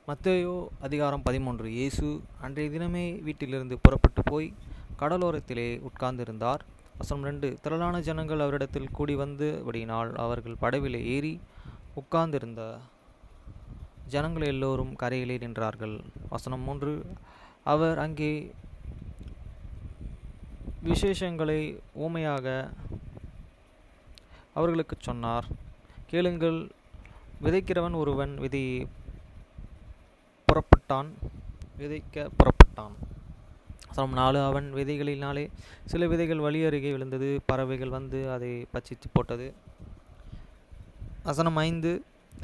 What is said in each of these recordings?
மத்தேயு அதிகாரம் 13. இயேசு அன்றைய தினமே வீட்டிலிருந்து புறப்பட்டு போய் கடலோரத்திலே உட்கார்ந்திருந்தார். வசனம் 2. திரளான ஜனங்கள் அவரிடத்தில் கூடி வந்தபடியினால் அவர்கள் படவிலே ஏறி உட்கார்ந்திருந்த ஜனங்கள் எல்லோரும் கரையிலே நின்றார்கள். வசனம் 3. அவர் அங்கே விசேஷங்களை உவமையாக அவர்களுக்குச் சொன்னார். கேளுங்கள். விதைக்கிறவன் ஒருவன் விதைக்க புறப்பட்டான். வசனம் 4. அவன் விதைகளினாலே சில விதைகள் வழி அருகே விழுந்தது. பறவைகள் வந்து அதை பட்சித்து போட்டது. வசனம் 5.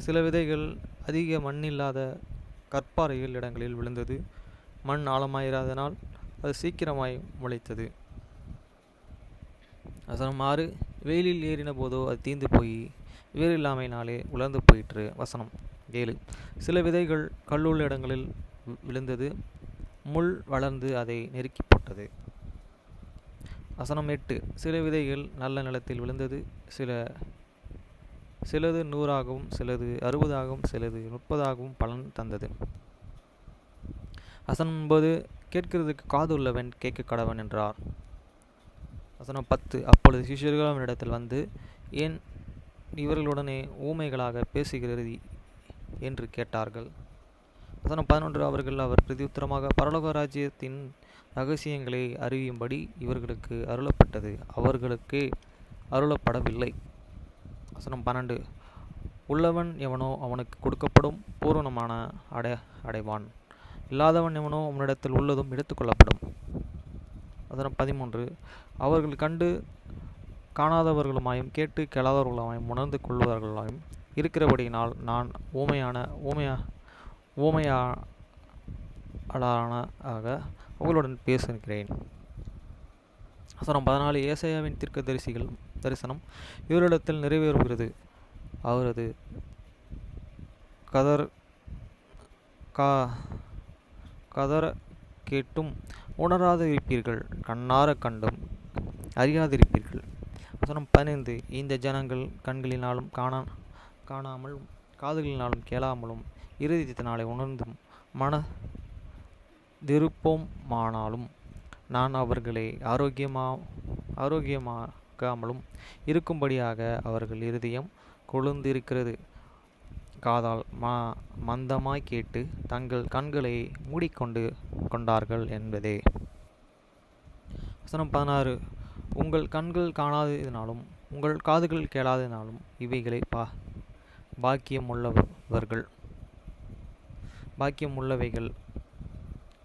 சில விதைகள் அதிக மண்ணில்லாத கற்பாறைகள் இடங்களில் விழுந்தது. மண் ஆழமாயிராதனால் அது சீக்கிரமாய் முளைத்தது. வசனம் 6. வெயிலில் ஏறின போதோ அது தீந்து போய் வேறு இல்லாமையினாலே உலர்ந்து போயிற்று. வசனம் 7. சில விதைகள் கல்லுள்ள இடங்களில் விழுந்தது. முள் வளர்ந்து அதை நெருக்கி போட்டது. வசனம் 8. சில விதைகள் நல்ல நிலத்தில் விழுந்தது. சிலது 100ஆகவும் சிலது 60ஆகவும் சிலது 30ஆகவும் பலன் தந்தது. வசனம் 9. கேட்கிறதுக்கு காது உள்ளவன் கேட்க கடவன் என்றார். வசனம் 10. அப்பொழுது சீஷர்கள் அவனிடத்தில் வந்து, ஏன் இவர்களுடனே ஊமைகளாக பேசுகிறது என்று கேட்டார்கள். வசனம் 11. அவர் பிரதியுத்தரமாக, பரலோக ராஜ்யத்தின் இரகசியங்களை அறியும்படி இவர்களுக்கு அருளப்பட்டது, அவர்களுக்கு அருளப்படவில்லை. வசனம் 12. உள்ளவன் எவனோ அவனுக்கு கொடுக்கப்படும், பூரணமான அடைவான். இல்லாதவன் எவனோ அவனிடத்தில் உள்ளதும் எடுத்துக்கொள்ளப்படும். வசனம் 13. அவர்கள் கண்டு காணாதவர்களுமாயும் கேட்டு கேளாதவர்களுமாயும் உணர்ந்து கொள்வர்களாயும் இருக்கிறபடியினால் நான் ஊமையாளனாக அவர்களுடன் பேசுகிறேன். வசனம் 14. ஏசாயாவின் தரிசனம் இவரிடத்தில் நிறைவேறுகிறது. அவரது கதற கேட்டும் உணராது இருப்பீர்கள், கண்ணார கண்டும் அறியாதிருப்பீர்கள். வசனம் 15. இந்த ஜனங்கள் கண்களினாலும் காணாமலும் காதுகளினாலும் கேளாமலும் இருதயத்தினாலே உணர்ந்தும் மனதிருப்போமானாலும் நான் அவர்களை ஆரோக்கியமாக்காமலும் இருக்கும்படியாக அவர்கள் இருதயம் கொழுந்திருக்கிறது, காதால் மந்தமாய் கேட்டு தங்கள் கண்களை மூடிக்கொண்டார்கள் என்பதே. வசனம் 16. உங்கள் கண்கள் காணாததினாலும் உங்கள் காதுகள் கேளாததினாலும் இவைகளை பாக்கியமுள்ளவைகள்.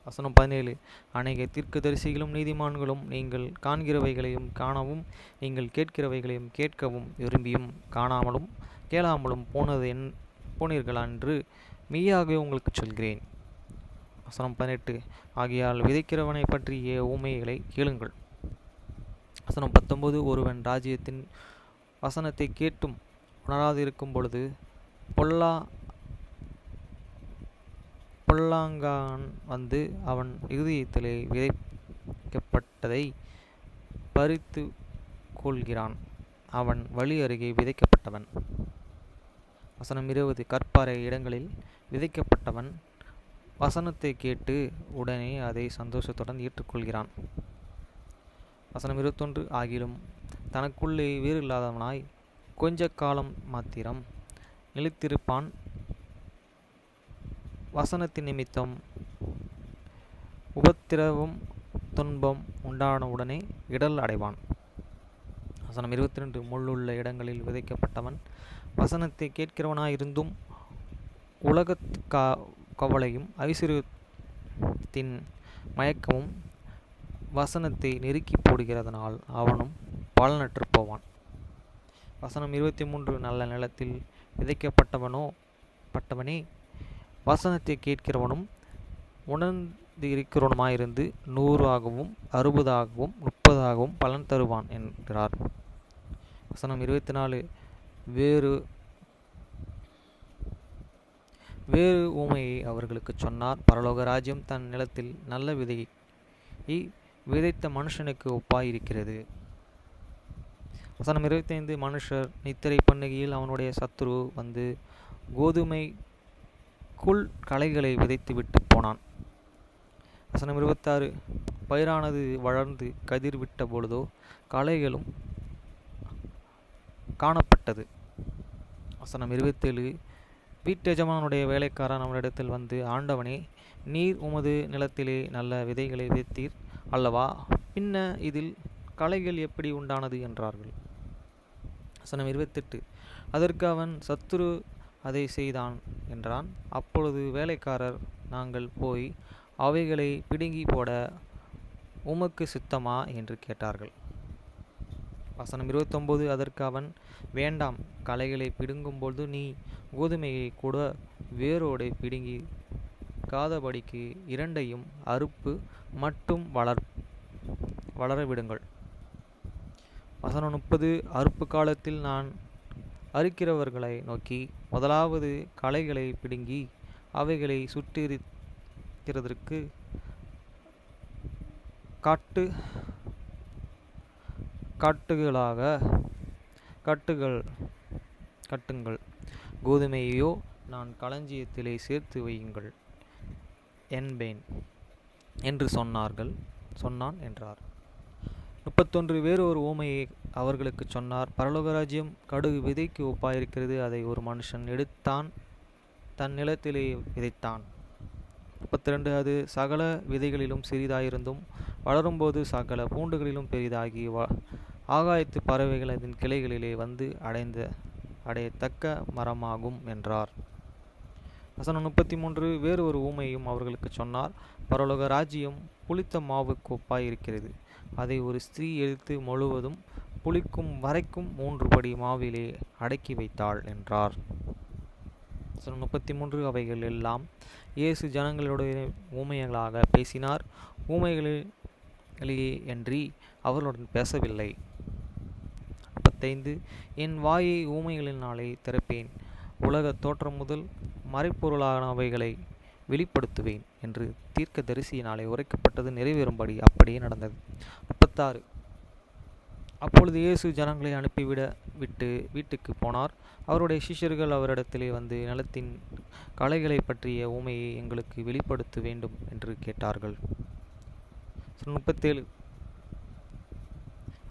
வசனம் 17. அநேக தீர்க்கதரிசிகளும் நீதிமான்களும் நீங்கள் காண்கிறவைகளையும் காணவும் நீங்கள் கேட்கிறவைகளையும் கேட்கவும் விரும்பியும் காணாமலும் கேளாமலும் போனீர்கள் என்று மெய்யாகவே உங்களுக்கு சொல்கிறேன். வசனம் 18. ஆகையால் விதைக்கிறவனை பற்றிய ஊமைகளை கேளுங்கள். வசனம் 19. ஒருவன் ராஜ்யத்தின் வசனத்தை கேட்டும் உணராதிருக்கும் பொழுது பொல்லாங்கான் வந்து அவன் இருதயத்திலே விதைக்கப்பட்டதை பறித்து கொள்கிறான். அவன் வழி அருகே விதைக்கப்பட்டவன். வசனம் 20. கற்பாறை இடங்களில் விதைக்கப்பட்டவன் வசனத்தை கேட்டு உடனே அதை சந்தோஷத்துடன் ஏற்றுக்கொள்கிறான். வசனம் 21. ஆகிலும் தனக்குள்ளே வேறு இல்லாதவனாய் கொஞ்ச காலம் மாத்திரம் நிலைத்திருப்பான். வசனத்தின் நிமித்தம் உபத்திரவம் துன்பம் உண்டானவுடனே இடல் அடைவான். வசனம் 22. முள்ளுள்ள இடங்களில் விதைக்கப்பட்டவன் வசனத்தை கேட்கிறவனாயிருந்தும் உலகத் கவலையும் ஐஸ்வர்யத்தின் மயக்கமும் வசனத்தை நெருக்கி போடுகிறதனால் அவனும் பலனற்று போவான். வசனம் 23. நல்ல நிலத்தில் விதைக்கப்பட்டவனே வசனத்தை கேட்கிறவனும் உணர்ந்து இருக்கிறவனுமாயிருந்து 100ஆகவும் 60ஆகவும் 30ஆகவும் பலன் தருவான் என்கிறார். வசனம் 24. வேறு ஊமையை அவர்களுக்கு சொன்னார். பரலோக ராஜ்யம் தன் நிலத்தில் நல்ல விதையை விதைத்த மனுஷனுக்கு ஒப்பாயிருக்கிறது. வசனம் 25. மனுஷர் நித்திரை பண்ணுகையில் அவனுடைய சத்துரு வந்து கோதுமை பூமிக்குள் களைகளை விதைத்துவிட்டு போனான். வசனம் 26. பயிரானது வளர்ந்து கதிர் விட்ட பொழுதோ களைகளும் காணப்பட்டது. வசனம் 27. வீட்டெஜமானுடைய வேலைக்காரன் அவனிடத்தில் வந்து, ஆண்டவனே, நீர் உமது நிலத்திலே நல்ல விதைகளை விதைத்தீர் அல்லவா, பின்ன இதில் களைகள் எப்படி உண்டானது என்றார்கள். வசனம் 28. அதற்கு அவன், சத்துரு அதை செய்தான் என்றான். அப்பொழுது வேலைக்காரர், நாங்கள் போய் அவைகளை பிடுங்கி போட உமக்கு சித்தமா என்று கேட்டார்கள். வசனம் 29. அதற்கு அவன், வேண்டாம், களைகளை பிடுங்கும்போது நீ கோதுமையை கூட வேரோடு பிடுங்கி காதபடிக்கு இரண்டையும் அறுப்பு மட்டும் வளரவிடுங்கள். வசனம் 30. அறுப்பு காலத்தில் நான் அறுக்கிறவர்களை நோக்கி, முதலாவது களைகளை பிடுங்கி அவைகளை சுற்றிருக்கிறதற்கு கட்டுங்கள், கோதுமையையோ நான் களஞ்சியத்திலே சேர்த்து வையுங்கள் என்பேன் என்று சொன்னான் என்றார். 31. வேறொரு உவமையை அவர்களுக்கு சொன்னார். பரலோக ராஜ்யம் கடுகு விதைக்கு ஒப்பாயிருக்கிறது. அதை ஒரு மனுஷன் எடுத்தான், தன் நிலத்திலே விதைத்தான். 32. அது சகல விதைகளிலும் சிறிதாயிருந்தும் வளரும்போது சகல பூண்டுகளிலும் பெரிதாகி ஆகாயத்து பறவைகள் அதன் கிளைகளிலே வந்து அடையத்தக்க மரமாகும் என்றார். வசனம் 33. வேறு ஒரு ஊமையும் அவர்களுக்கு சொன்னார். பரலோக ராஜ்யம் புளித்த மாவுக்கு ஒப்பாயிருக்கிறது. அதை ஒரு ஸ்திரீ எடுத்து முழுவதும் புளிக்கும் வரைக்கும் 3 படி மாவிலே அடக்கி வைத்தாள் என்றார். வசனம் 33. அவைகள் எல்லாம் இயேசு ஜனங்களுடைய ஊமைகளாக பேசினார். ஊமைகளிலேயே அன்றி அவர்களுடன் பேசவில்லை. 35. என் வாயை ஊமைகளினாலே திறப்பேன், உலக தோற்றம் முதல் மறைப்பொருளானவைகளை வெளிப்படுத்துவேன் என்று தீர்க்க தரிசியினாலே உரைக்கப்பட்டது நிறைவேறும்படி அப்படியே நடந்தது. 36. அப்பொழுது இயேசு ஜனங்களை விட்டு வீட்டுக்கு போனார். அவருடைய சிஷ்யர்கள் அவரிடத்திலே வந்து, நிலத்தின் களைகளை பற்றிய ஊமையை எங்களுக்கு வெளிப்படுத்த வேண்டும் என்று கேட்டார்கள். 37.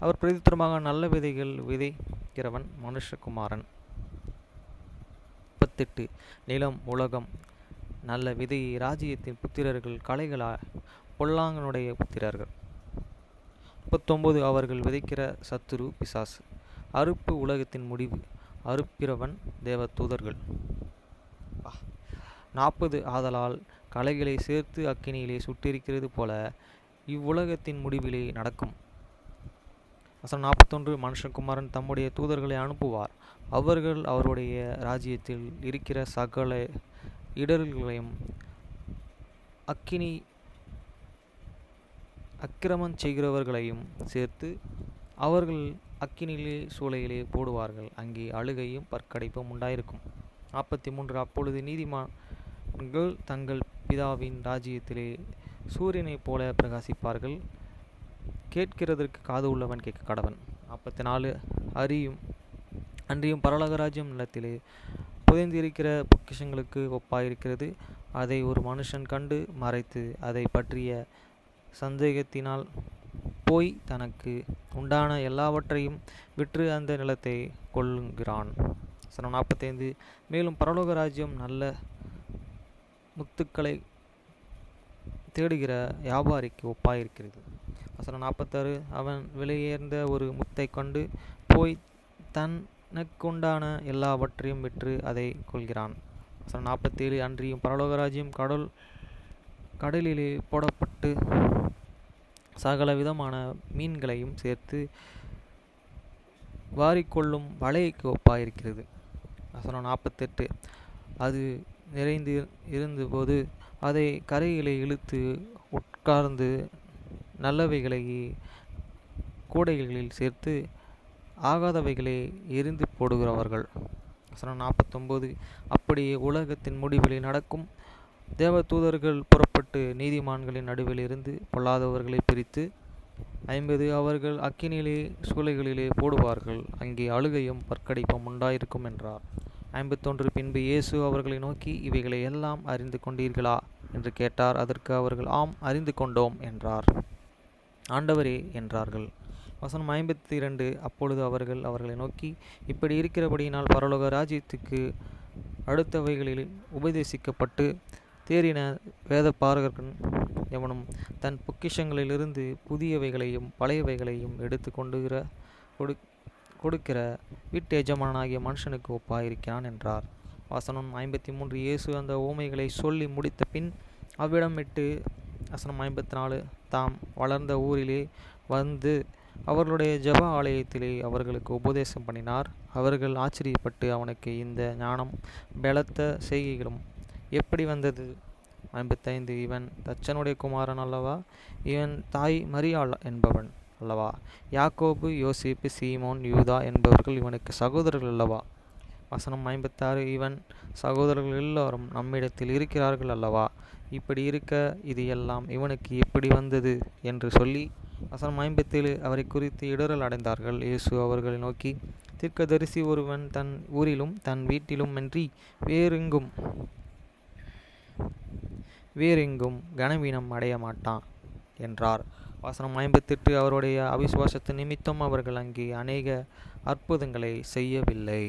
அவர் பிரதித்திரமாக, நல்ல விதைகள் விதைக்கிறவன் மனுஷகுமாரன். 38. நிலம், உலகம் நல்ல விதையை ராஜ்யத்தின் புத்திரர்கள், களைகளா பொல்லாங்கனுடைய புத்திரர்கள். 39. அவர்கள் விதைக்கிற சத்துரு பிசாசு. அறுப்பு உலகத்தின் முடிவு, அறுப்பிறவன் தேவ தூதர்கள். 40. ஆதலால் களைகளை சேர்த்து அக்கினியிலே சுட்டிருக்கிறது போல இவ்வுலகத்தின் முடிவிலே நடக்கும். வசனம் 41. மனுஷகுமாரன் தம்முடைய தூதர்களை அனுப்புவார். அவர்கள் அவருடைய ராஜ்யத்தில் இருக்கிற சகல இடர்களையும் அக்கிரமம் செய்கிறவர்களையும் சேர்த்து அவர்கள் அக்கினியிலே சூளையிலே போடுவார்கள். அங்கே அழுகையும் பற்கடைப்பும் உண்டாயிருக்கும். 43. அப்பொழுது நீதிமான்கள் தங்கள் பிதாவின் ராஜ்யத்திலே சூரியனைப் போல பிரகாசிப்பார்கள். கேட்கிறதற்கு காது உள்ளவன் கேட்க கடவன். 44. அன்றியும் பரலோக ராஜ்யம் நிலத்திலே புதைந்திருக்கிற பொக்கிஷங்களுக்கு ஒப்பாயிருக்கிறது. அதை ஒரு மனுஷன் கண்டு மறைத்து அதை பற்றிய சந்தேகத்தினால் போய் தனக்கு உண்டான எல்லாவற்றையும் விற்று அந்த நிலத்தை கொள்ளுகிறான். 45. மேலும் பரலோக ராஜ்யம் நல்ல முத்துக்களை தேடுகிற வியாபாரிக்கு ஒப்பாயிருக்கிறது. 46. அவன் விலையேர்ந்த ஒரு முத்தை கொண்டு போய் தனக்குண்டான எல்லாவற்றையும் விற்று அதை கொள்கிறான். 47. அன்றியும் பரலோக ராஜ்யம் கடலிலே போடப்பட்டு சகல விதமான மீன்களையும் சேர்த்து வாரிக்கொள்ளும் வலைக்கு ஒப்பாயிருக்கிறது. 48. அது நிறைந்து இருந்தபோது அதை கரையிலே இழுத்து உட்கார்ந்து நல்லவைகளை கூடைகளில் சேர்த்து ஆகாதவைகளை எரிந்து போடுகிறவர்கள். 49. அப்படியே உலகத்தின் முடிவிலே நடக்கும். தேவ தூதர்கள் புறப்பட்டு நீதிமான்களின் நடுவில் இருந்து பொல்லாதவர்களை பிரித்து 50 அவர்கள் அக்கினியிலே சூளைகளிலே போடுவார்கள். அங்கே அழுகையும் பற்கடிப்பும் உண்டாயிருக்கும் என்றார். 51 பின்பு இயேசு அவர்களை நோக்கி, இவைகளை எல்லாம் அறிந்து கொண்டீர்களா என்று கேட்டார். அதற்கு அவர்கள், ஆம், அறிந்து கொண்டோம் என்றார். ஆண்டவரே என்றார்கள். வசனம் 52. அப்பொழுது அவர்கள் அவர்களை நோக்கி, இப்படி இருக்கிறபடியினால் பரலோக ராஜ்யத்துக்கு அடுத்தவைகளில் உபதேசிக்கப்பட்டு தேறின வேதபாரகன் எவனும் தன் பொக்கிஷங்களிலிருந்து புதியவைகளையும் பழையவைகளையும் எடுத்து கொடுக்கிற வீட்டு எஜமானாகிய மனுஷனுக்கு ஒப்பாயிருக்கிறான் என்றார். வசனம் 53. இயேசு அந்த உவமைகளை சொல்லி முடித்த பின் அவ்விடம் விட்டு வசனம் 54 தாம் வளர்ந்த ஊரிலே வந்து அவர்களுடைய ஜெப ஆலயத்திலே அவர்களுக்கு உபதேசம் பண்ணினார். அவர்கள் ஆச்சரியப்பட்டு அவனுக்கு இந்த ஞானம் பலத்த செய்கைகளும் எப்படி வந்தது? 55. இவன் தச்சனுடைய குமாரன் அல்லவா? இவன் தாய் மரியாள் என்பவன் அல்லவா? யாக்கோபு, யோசேப்பு, சீமோன், யூதா என்பவர்கள் இவனுக்கு சகோதரர்கள் அல்லவா? வசனம் 56. இவன் சகோதரர்கள் எல்லாரும் நம்மிடத்தில் இருக்கிறார்கள் அல்லவா? இப்படி இருக்க இது எல்லாம் இவனுக்கு எப்படி வந்தது என்று சொல்லி வசனம் 57 அவரை குறித்து இடரல் அடைந்தார்கள். இயேசு அவர்களை நோக்கி, தீர்க்கதரிசி ஒருவன் தன் ஊரிலும் தன் வீட்டிலும் அன்றி வேறெங்கும் கனவீனம் அடைய மாட்டான் என்றார். வசனம் 58 அவருடைய அவிசுவாசத்து நிமித்தம் அவர்கள் அங்கே அநேக அற்புதங்களை செய்யவில்லை.